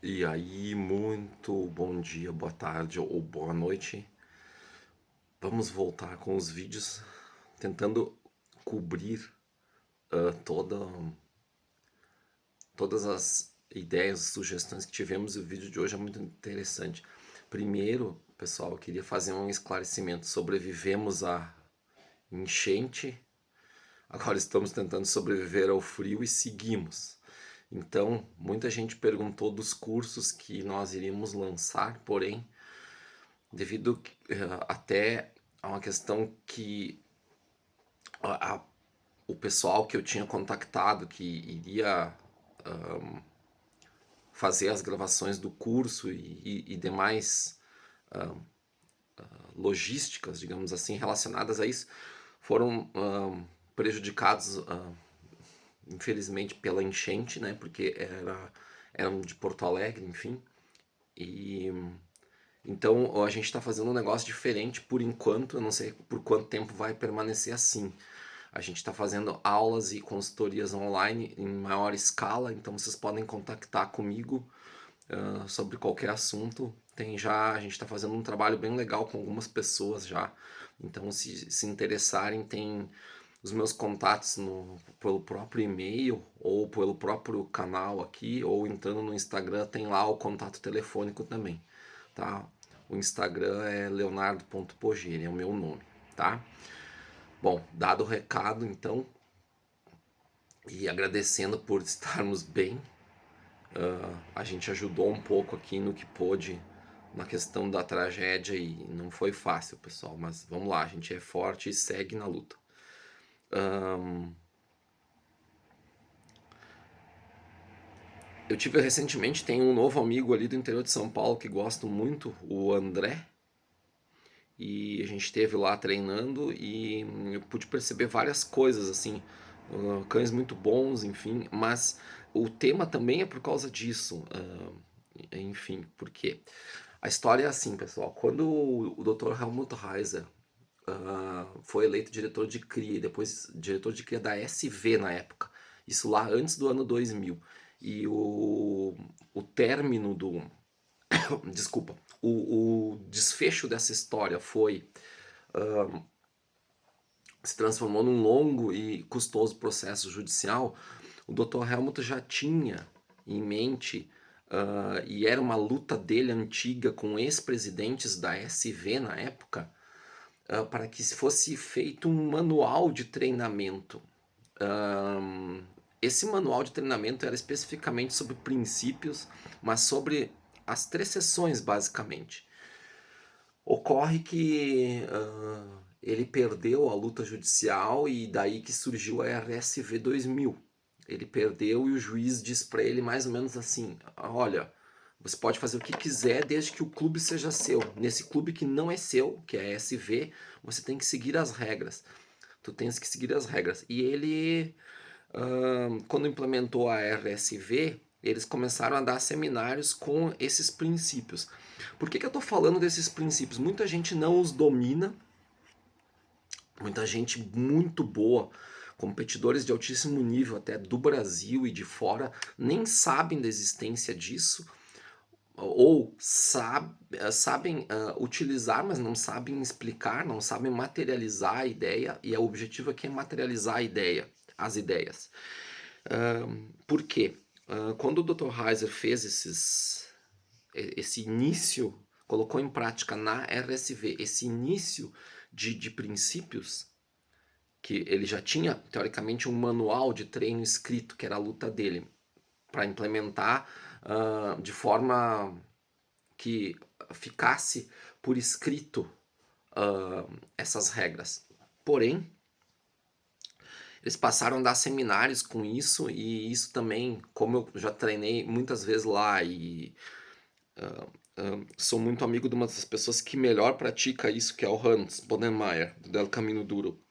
E aí, muito bom dia, boa tarde ou boa noite. Vamos voltar com os vídeos, tentando cobrir toda, todas as ideias, sugestões que tivemos. E o vídeo de hoje é muito interessante. Primeiro, pessoal, eu queria fazer um esclarecimento. Sobrevivemos à enchente, agora estamos tentando sobreviver ao frio e seguimos. Então, muita gente perguntou dos cursos que nós iríamos lançar, porém, devido até a uma questão que a- o pessoal que eu tinha contactado que iria fazer as gravações do curso e demais logísticas, digamos assim, relacionadas a isso, foram prejudicados, infelizmente, pela enchente, né? Porque eram de Porto Alegre, enfim. E então a gente está fazendo um negócio diferente por enquanto, eu não sei por quanto tempo vai permanecer assim. A gente está fazendo aulas e consultorias online em maior escala, então vocês podem contactar comigo sobre qualquer assunto. A gente está fazendo um trabalho bem legal com algumas pessoas já. Então, se interessarem, tem os meus contatos pelo próprio e-mail ou pelo próprio canal aqui, ou entrando no Instagram, tem lá o contato telefônico também, tá? O Instagram é leonardo.poggi, é o meu nome, tá? Bom, dado o recado, então, e agradecendo por estarmos bem, a gente ajudou um pouco aqui no que pôde na questão da tragédia e não foi fácil, pessoal, mas vamos lá, a gente é forte e segue na luta. Eu tive recentemente, tem um novo amigo ali do interior de São Paulo que gosto muito, o André, e a gente esteve lá treinando e eu pude perceber várias coisas assim, cães muito bons, enfim, mas o tema também é por causa disso, enfim, porque a história é assim, pessoal, quando o Dr. Helmut Heiser foi eleito diretor de cria e depois diretor de cria da SV na época, isso lá antes do ano 2000, e o término do, desculpa, o desfecho dessa história foi se transformou num longo e custoso processo judicial. O Dr. Helmut já tinha em mente, e era uma luta dele antiga com ex-presidentes da SV na época, para que fosse feito um manual de treinamento. Esse manual de treinamento era especificamente sobre princípios, mas sobre as três sessões, basicamente. Ocorre que ele perdeu a luta judicial e daí que surgiu a RSV 2000. Ele perdeu e o juiz diz para ele mais ou menos assim: olha, você pode fazer o que quiser desde que o clube seja seu. Nesse clube que não é seu, que é a SV, você tem que seguir as regras. Tu tens que seguir as regras. E ele, quando implementou a RSV, eles começaram a dar seminários com esses princípios. Por que eu estou falando desses princípios? Muita gente não os domina, muita gente muito boa, competidores de altíssimo nível até do Brasil e de fora, nem sabem da existência disso, ou sabem utilizar, mas não sabem explicar, não sabem materializar a ideia, e o objetivo aqui é materializar a ideia, as ideias. Por quê? Quando o Dr. Heiser fez esse início, colocou em prática na RSV, esse início de princípios, que ele já tinha, teoricamente, um manual de treino escrito, que era a luta dele, para implementar de forma que ficasse por escrito essas regras. Porém, eles passaram a dar seminários com isso, e isso também, como eu já treinei muitas vezes lá e sou muito amigo de uma das pessoas que melhor pratica isso, que é o Hans Bodenmeier, do Del Camino Duro.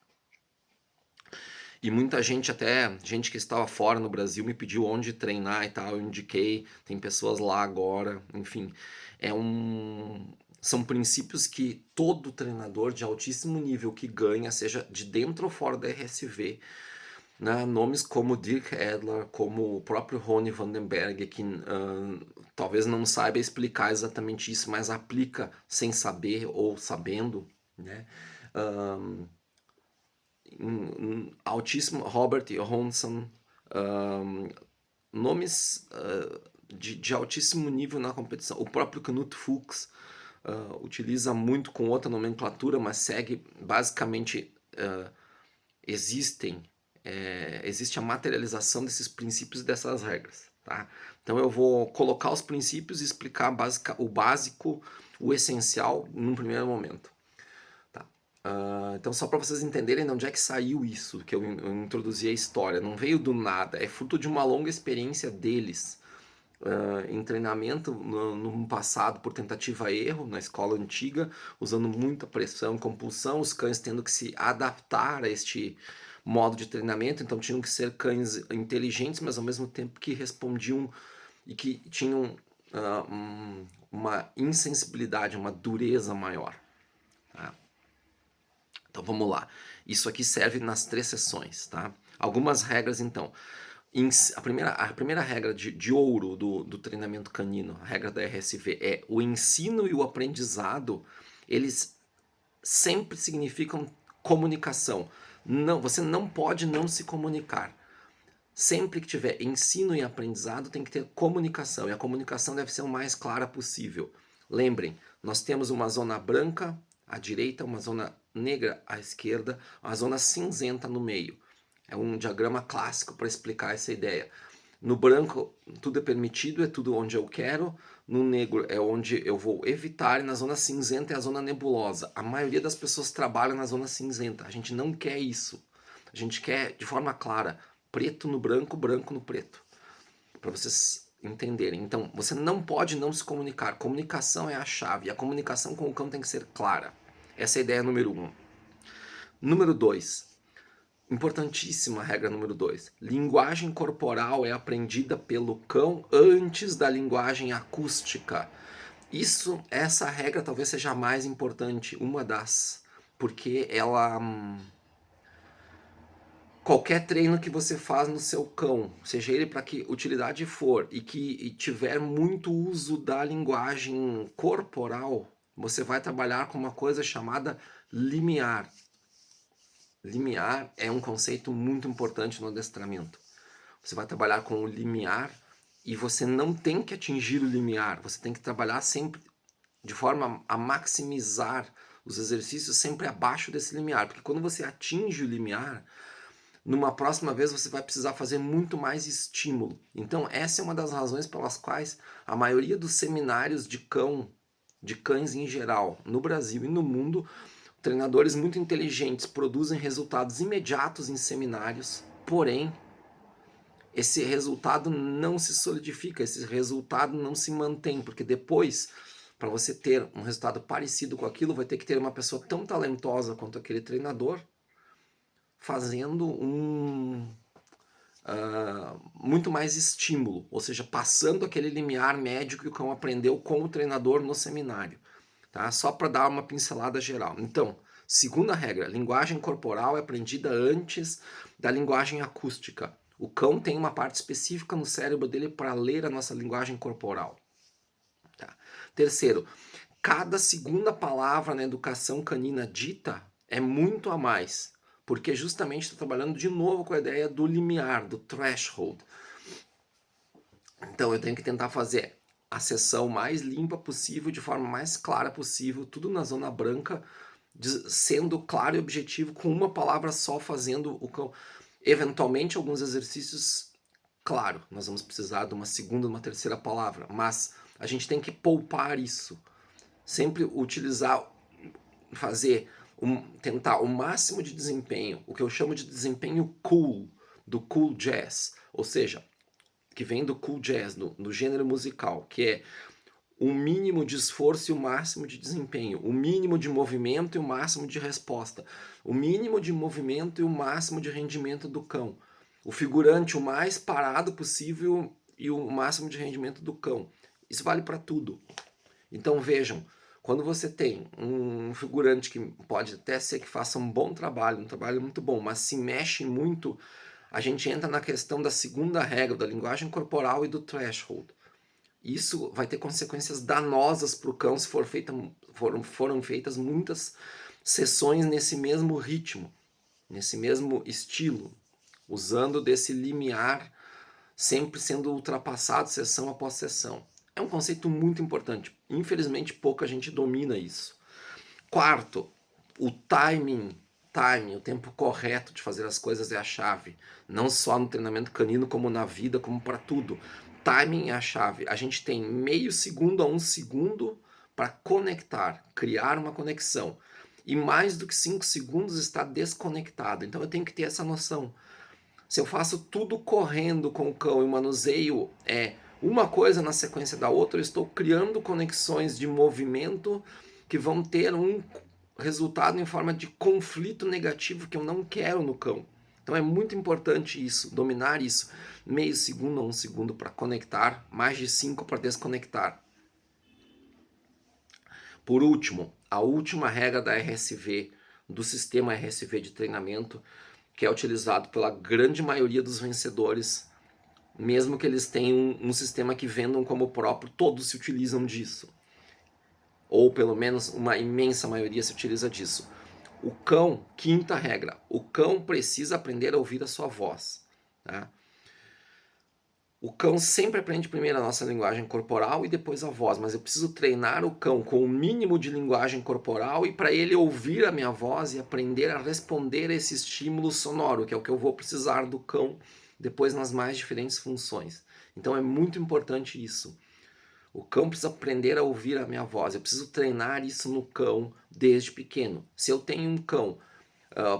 E muita gente, até gente que estava fora no Brasil, me pediu onde treinar e tal. Eu indiquei, tem pessoas lá agora, enfim. São princípios que todo treinador de altíssimo nível que ganha, seja de dentro ou fora da RSV, né? Nomes como Dirk Adler, como o próprio Ronnie Vandenberg, que talvez não saiba explicar exatamente isso, mas aplica sem saber ou sabendo, né? Ahn, Altíssimo Robert Johansson, nomes de altíssimo nível na competição. O próprio Knut Fuchs utiliza muito com outra nomenclatura, mas segue basicamente existe a materialização desses princípios e dessas regras. Tá? Então eu vou colocar os princípios e explicar o básico, o essencial, num primeiro momento. Tá? Então só para vocês entenderem de onde é que saiu isso, que eu introduzi a história. Não veio do nada, é fruto de uma longa experiência deles em treinamento no passado por tentativa e erro, na escola antiga, usando muita pressão e compulsão, os cães tendo que se adaptar a este modo de treinamento, então tinham que ser cães inteligentes, mas ao mesmo tempo que respondiam e que tinham uma insensibilidade, uma dureza maior. Tá? Então vamos lá. Isso aqui serve nas 3 sessões, tá? Algumas regras então. A primeira regra de ouro do treinamento canino, a regra da RSV, é o ensino e o aprendizado, eles sempre significam comunicação. Não, você não pode não se comunicar. Sempre que tiver ensino e aprendizado, tem que ter comunicação, e a comunicação deve ser o mais clara possível. Lembrem, nós temos uma zona branca à direita, uma zona negra à esquerda, uma zona cinzenta no meio. É um diagrama clássico para explicar essa ideia. No branco, tudo é permitido, é tudo onde eu quero. No negro é onde eu vou evitar. E na zona cinzenta é a zona nebulosa. A maioria das pessoas trabalha na zona cinzenta. A gente não quer isso. A gente quer, de forma clara, preto no branco, branco no preto. Para vocês entenderem. Então, você não pode não se comunicar. Comunicação é a chave. E a comunicação com o cão tem que ser clara. Essa é a ideia número 1. Número 2. Importantíssima regra número 2. Linguagem corporal é aprendida pelo cão antes da linguagem acústica. Essa regra talvez seja a mais importante, uma das, porque ela qualquer treino que você faz no seu cão, seja ele para que utilidade for e que tiver muito uso da linguagem corporal, você vai trabalhar com uma coisa chamada limiar. Limiar é um conceito muito importante no adestramento. Você vai trabalhar com o limiar e você não tem que atingir o limiar, você tem que trabalhar sempre de forma a maximizar os exercícios sempre abaixo desse limiar, porque quando você atinge o limiar, numa próxima vez você vai precisar fazer muito mais estímulo. Então essa é uma das razões pelas quais a maioria dos seminários de cães em geral, no Brasil e no mundo, treinadores muito inteligentes produzem resultados imediatos em seminários, porém, esse resultado não se solidifica, esse resultado não se mantém, porque depois, para você ter um resultado parecido com aquilo, vai ter que ter uma pessoa tão talentosa quanto aquele treinador, fazendo muito mais estímulo, ou seja, passando aquele limiar médio que o cão aprendeu com o treinador no seminário. Tá? Só para dar uma pincelada geral. Então, segunda regra, linguagem corporal é aprendida antes da linguagem acústica. O cão tem uma parte específica no cérebro dele para ler a nossa linguagem corporal. Tá? Terceiro, cada segunda palavra na educação canina dita é muito a mais, porque justamente estou trabalhando de novo com a ideia do limiar, do threshold. Então eu tenho que tentar fazer a sessão mais limpa possível, de forma mais clara possível, tudo na zona branca, sendo claro e objetivo, com uma palavra só, fazendo o cão. Eventualmente, alguns exercícios, claro, nós vamos precisar de uma segunda, uma terceira palavra, mas a gente tem que poupar isso. Sempre utilizar, tentar o máximo de desempenho, o que eu chamo de desempenho cool, do cool jazz, ou seja, que vem do cool jazz, do gênero musical, que é o mínimo de esforço e o máximo de desempenho, o mínimo de movimento e o máximo de resposta, o mínimo de movimento e o máximo de rendimento do cão, o figurante o mais parado possível e o máximo de rendimento do cão. Isso vale para tudo. Então vejam, quando você tem um figurante que pode até ser que faça um bom trabalho, um trabalho muito bom, mas se mexe muito, a gente entra na questão da segunda regra, da linguagem corporal e do threshold. Isso vai ter consequências danosas para o cão se foram feitas muitas sessões nesse mesmo ritmo, nesse mesmo estilo, usando desse limiar sempre sendo ultrapassado sessão após sessão. É um conceito muito importante. Infelizmente, pouca gente domina isso. Quarto, o timing, o tempo correto de fazer as coisas é a chave. Não só no treinamento canino, como na vida, como para tudo. Timing é a chave. A gente tem meio segundo a 1 segundo para conectar, criar uma conexão. E mais do que 5 segundos está desconectado. Então eu tenho que ter essa noção. Se eu faço tudo correndo com o cão e o manuseio é uma coisa na sequência da outra, eu estou criando conexões de movimento que vão ter um resultado em forma de conflito negativo que eu não quero no cão. Então é muito importante isso, dominar isso. Meio segundo a 1 segundo para conectar, mais de 5 para desconectar. Por último, a última regra da RSV, do sistema RSV de treinamento, que é utilizado pela grande maioria dos vencedores, mesmo que eles tenham um sistema que vendam como próprio, todos se utilizam disso. Ou pelo menos uma imensa maioria se utiliza disso. O cão, quinta regra, o cão precisa aprender a ouvir a sua voz. Tá? O cão sempre aprende primeiro a nossa linguagem corporal e depois a voz, mas eu preciso treinar o cão com o mínimo de linguagem corporal e para ele ouvir a minha voz e aprender a responder a esse estímulo sonoro, que é o que eu vou precisar do cão depois nas mais diferentes funções. Então é muito importante isso. O cão precisa aprender a ouvir a minha voz, eu preciso treinar isso no cão desde pequeno. Se eu tenho um cão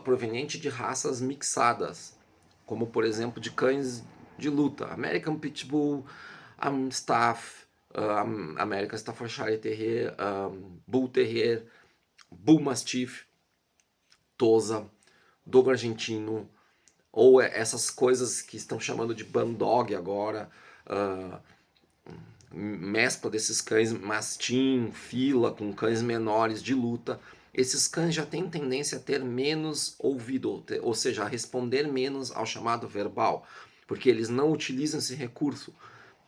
proveniente de raças mixadas, como por exemplo de cães de luta, American Pitbull, Amstaff, American Staffordshire Terrier, Bull Terrier, Bull Mastiff, Tosa, Dogo Argentino, ou essas coisas que estão chamando de Bandog agora, mescla desses cães mastim, fila, com cães menores de luta. Esses cães já têm tendência a ter menos ouvido, ou seja, a responder menos ao chamado verbal, porque eles não utilizam esse recurso.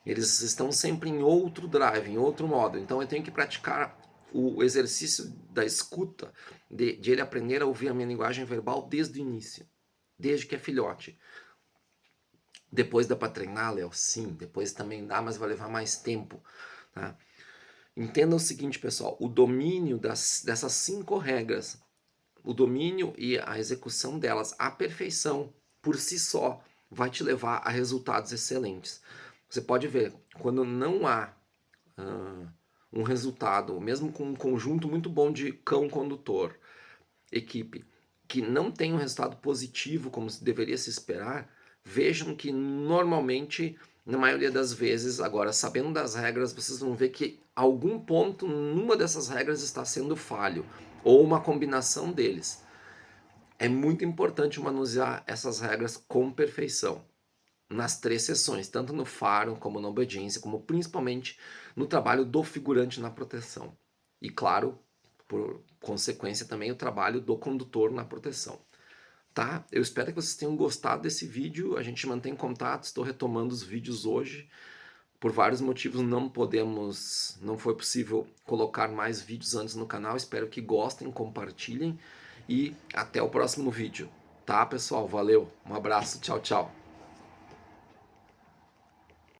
Eles estão sempre em outro drive, em outro modo. Então eu tenho que praticar o exercício da escuta, de ele aprender a ouvir a minha linguagem verbal desde o início, desde que é filhote. Depois dá para treinar, Léo? Sim, depois também dá, mas vai levar mais tempo. Tá? Entenda o seguinte, pessoal, o domínio dessas 5 regras, o domínio e a execução delas, a perfeição, por si só, vai te levar a resultados excelentes. Você pode ver, quando não há um resultado, mesmo com um conjunto muito bom de cão-condutor, equipe, que não tem um resultado positivo como deveria se esperar, vejam que normalmente, na maioria das vezes, agora sabendo das regras, vocês vão ver que algum ponto numa dessas regras está sendo falho, ou uma combinação deles. É muito importante manusear essas regras com perfeição nas 3 sessões, tanto no faro, como na obediência, como principalmente no trabalho do figurante na proteção. E claro, por consequência também o trabalho do condutor na proteção. Tá? Eu espero que vocês tenham gostado desse vídeo, a gente mantém contato, estou retomando os vídeos hoje. Por vários motivos não foi possível colocar mais vídeos antes no canal, espero que gostem, compartilhem e até o próximo vídeo. Tá, pessoal? Valeu, um abraço, tchau, tchau.